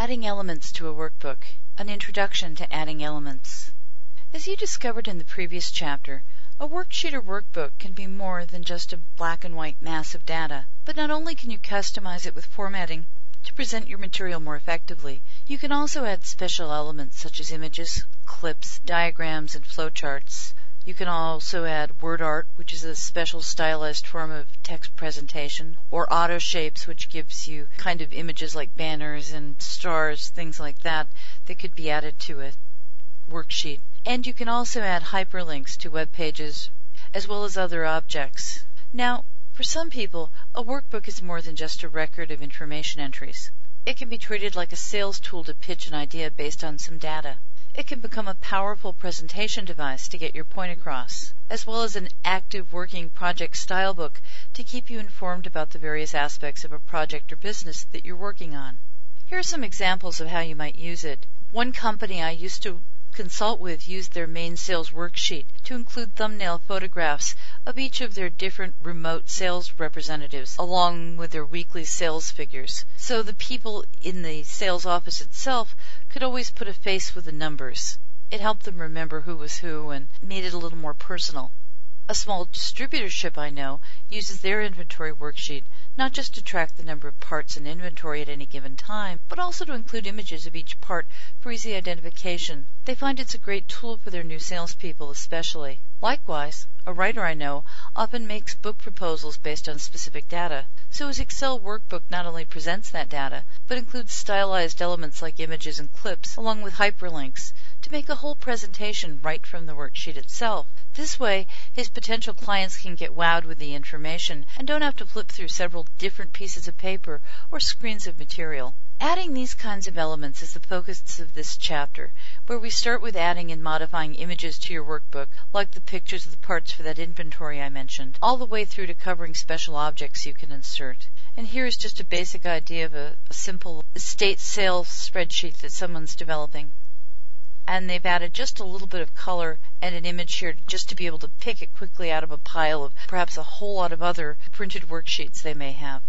Adding elements to a workbook. An introduction to adding elements. As you discovered in the previous chapter, a worksheet or workbook can be more than just a black and white mass of data. But not only can you customize it with formatting to present your material more effectively, you can also add special elements such as images, clips, diagrams, and flowcharts. You can also add word art, which is a special stylized form of text presentation, or auto shapes, which gives you kind of images like banners and stars, things like that, that could be added to a worksheet. And you can also add hyperlinks to web pages as well as other objects. Now, for some people, a workbook is more than just a record of information entries. It can be treated like a sales tool to pitch an idea based on some data. It can become a powerful presentation device to get your point across, as well as an active working project style book to keep you informed about the various aspects of a project or business that you're working on. Here are some examples of how you might use it. One company I used to consult with used their main sales worksheet to include thumbnail photographs of each of their different remote sales representatives, along with their weekly sales figures. So the people in the sales office itself could always put a face with the numbers. It helped them remember who was who and made it a little more personal. A small distributorship I know uses their inventory worksheet not just to track the number of parts in inventory at any given time, but also to include images of each part for easy identification. They find it's a great tool for their new salespeople especially. Likewise, a writer I know often makes book proposals based on specific data, so his Excel workbook not only presents that data, but includes stylized elements like images and clips, along with hyperlinks, to make a whole presentation right from the worksheet itself. This way, his potential clients can get wowed with the information and don't have to flip through several different pieces of paper or screens of material. Adding these kinds of elements is the focus of this chapter, where we start with adding and modifying images to your workbook, like the pictures of the parts for that inventory I mentioned, all the way through to covering special objects you can insert. And here is just a basic idea of a simple estate sales spreadsheet that someone's developing. And they've added just a little bit of color and an image here just to be able to pick it quickly out of a pile of perhaps a whole lot of other printed worksheets they may have.